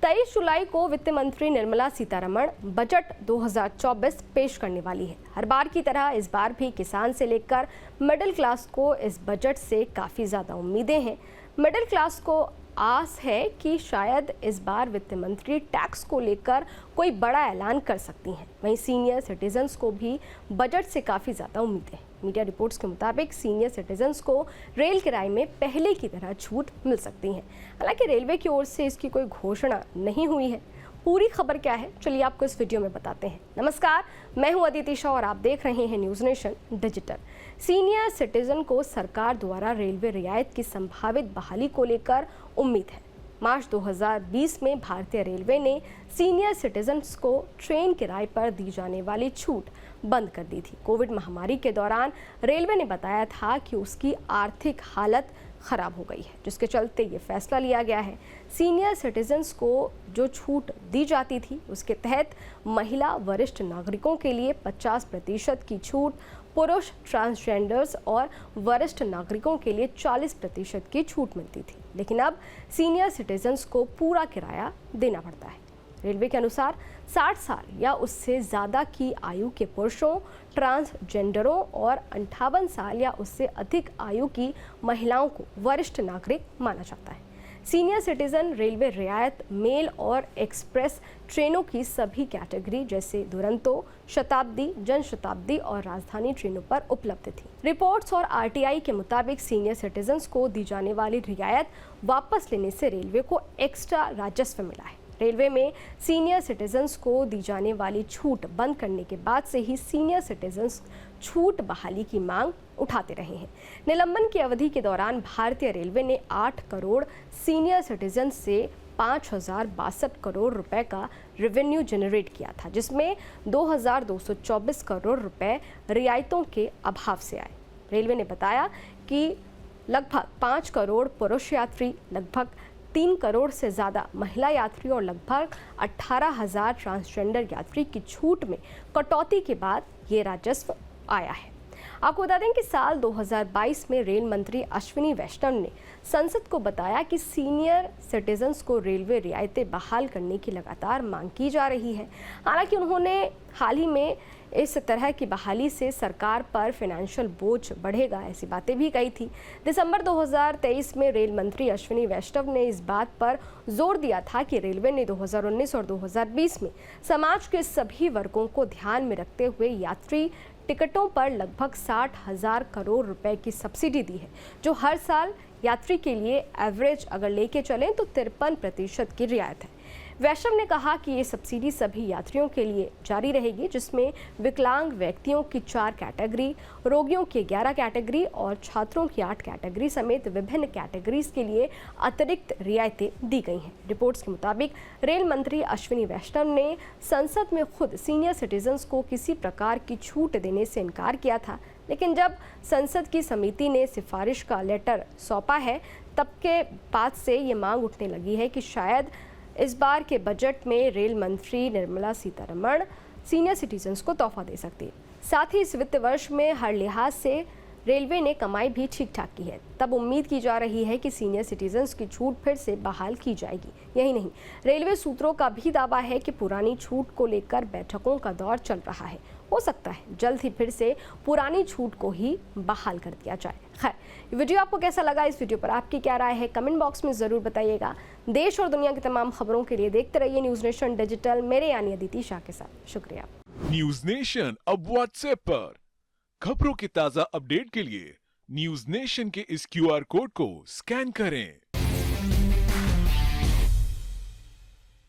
23 जुलाई को वित्त मंत्री निर्मला सीतारमण बजट 2024 पेश करने वाली है। हर बार की तरह इस बार भी किसान से लेकर मिडिल क्लास को इस बजट से काफ़ी ज़्यादा उम्मीदें हैं। मिडिल क्लास को आस है कि शायद इस बार वित्त मंत्री टैक्स को लेकर कोई बड़ा ऐलान कर सकती हैं। वहीं सीनियर सिटीजन्स को भी बजट से काफ़ी ज़्यादा उम्मीदें हैं। मीडिया रिपोर्ट्स के मुताबिक सीनियर सिटीजन्स को रेल किराए में पहले की तरह छूट मिल सकती है। हालांकि रेलवे की ओर से इसकी कोई घोषणा नहीं हुई है। पूरी खबर क्या है, चलिए आपको इस वीडियो में बताते हैं। नमस्कार, मैं हूं अदिति शाह और आप देख रहे हैं news nation digital. Senior citizen को सरकार द्वारा रेलवे रियायत की संभावित बहाली को लेकर उम्मीद है। मार्च 2020 में भारतीय रेलवे ने सीनियर सिटीजन्स को ट्रेन किराए पर दी जाने वाली छूट बंद कर दी थी। कोविड महामारी के दौरान रेलवे ने बताया था कि उसकी आर्थिक हालत खराब हो गई है, जिसके चलते ये फैसला लिया गया है। सीनियर सिटीजन्स को जो छूट दी जाती थी उसके तहत महिला वरिष्ठ नागरिकों के लिए 50% की छूट, पुरुष ट्रांसजेंडर्स और वरिष्ठ नागरिकों के लिए 40% की छूट मिलती थी। लेकिन अब सीनियर सिटीजन्स को पूरा किराया देना पड़ता है। रेलवे के अनुसार 60 साल या उससे ज़्यादा की आयु के पुरुषों, ट्रांसजेंडरों और 58 साल या उससे अधिक आयु की महिलाओं को वरिष्ठ नागरिक माना जाता है। सीनियर सिटीजन रेलवे रियायत मेल और एक्सप्रेस ट्रेनों की सभी कैटेगरी जैसे दुरंतो, शताब्दी, जनशताब्दी और राजधानी ट्रेनों पर उपलब्ध थी। रिपोर्ट्स और आरटीआई के मुताबिक सीनियर सिटीजन्स को दी जाने वाली रियायत वापस लेने से रेलवे को एक्स्ट्रा राजस्व मिला है। रेलवे में सीनियर सिटीजन्स को दी जाने वाली छूट बंद करने के बाद से ही सीनियर सिटीजन्स छूट बहाली की मांग उठाते रहे हैं। निलंबन की अवधि के दौरान भारतीय रेलवे ने 8 करोड़ सीनियर सिटीजन से 5,062 करोड़ रुपए का रेवेन्यू जनरेट किया था, जिसमें 2,224 करोड़ रुपए रियायतों के अभाव से आए। रेलवे ने बताया कि लगभग 5 करोड़ पुरुष यात्री, लगभग 3 करोड़ से ज़्यादा महिला यात्री और लगभग 18,000 ट्रांसजेंडर यात्री की छूट में कटौती के बाद ये राजस्व आया है। आपको बता दें कि साल 2022 में रेल मंत्री अश्विनी वैष्णव ने संसद को बताया कि सीनियर सिटीजन्स को रेलवे रियायतें बहाल करने की लगातार मांग की जा रही है। हालांकि उन्होंने हाल ही में इस तरह की बहाली से सरकार पर फाइनेंशियल बोझ बढ़ेगा, ऐसी बातें भी कही थी। दिसंबर 2023 में रेल मंत्री अश्विनी वैष्णव ने इस बात पर जोर दिया था कि रेलवे ने 2019 और 2020 में समाज के सभी वर्गों को ध्यान में रखते हुए यात्री टिकटों पर लगभग 60,000 करोड़ रुपए की सब्सिडी दी है, जो हर साल यात्री के लिए एवरेज अगर लेके चलें तो 53% की रियायत है। वैष्णव ने कहा कि ये सब्सिडी सभी यात्रियों के लिए जारी रहेगी, जिसमें विकलांग व्यक्तियों की 4 कैटेगरी, रोगियों की 11 कैटेगरी और छात्रों की 8 कैटेगरी समेत विभिन्न कैटेगरीज के लिए अतिरिक्त रियायतें दी गई हैं। रिपोर्ट्स के मुताबिक रेल मंत्री अश्विनी वैष्णव ने संसद में खुद सीनियर सिटीजन्स को किसी प्रकार की छूट देने से इनकार किया था, लेकिन जब संसद की समिति ने सिफारिश का लेटर सौंपा है, तब के बाद से ये मांग उठने लगी है कि शायद इस बार के बजट में रेल मंत्री निर्मला सीतारमण सीनियर सिटीजन्स को तोहफा दे सकती है। साथ ही इस वित्त वर्ष में हर लिहाज से रेलवे ने कमाई भी ठीक ठाक की है। तब उम्मीद की जा रही है कि सीनियर सिटीजन्स की छूट फिर से बहाल की जाएगी। यही नहीं, रेलवे सूत्रों का भी दावा है कि पुरानी छूट को लेकर बैठकों का दौर चल रहा है। हो सकता है जल्द ही फिर से पुरानी छूट को ही बहाल कर दिया जाए। खैर, ये वीडियो आपको कैसा लगा? इस वीडियो पर आपकी क्या राय है? कमेंट बॉक्स में ज़रूर बताइएगा। देश और दुनिया की तमाम खबरों के लिए देखते रहिए न्यूज़ नेशन डिजिटल, मेरे यानी अदिति शाह के साथ। शुक्रिया। न्यूज़ नेशन अब व्हाट्सएप पर खबरों की ताज़ा अपडेट के लिए न्यूज़ नेशन के इस QR कोड को स्कैन करें।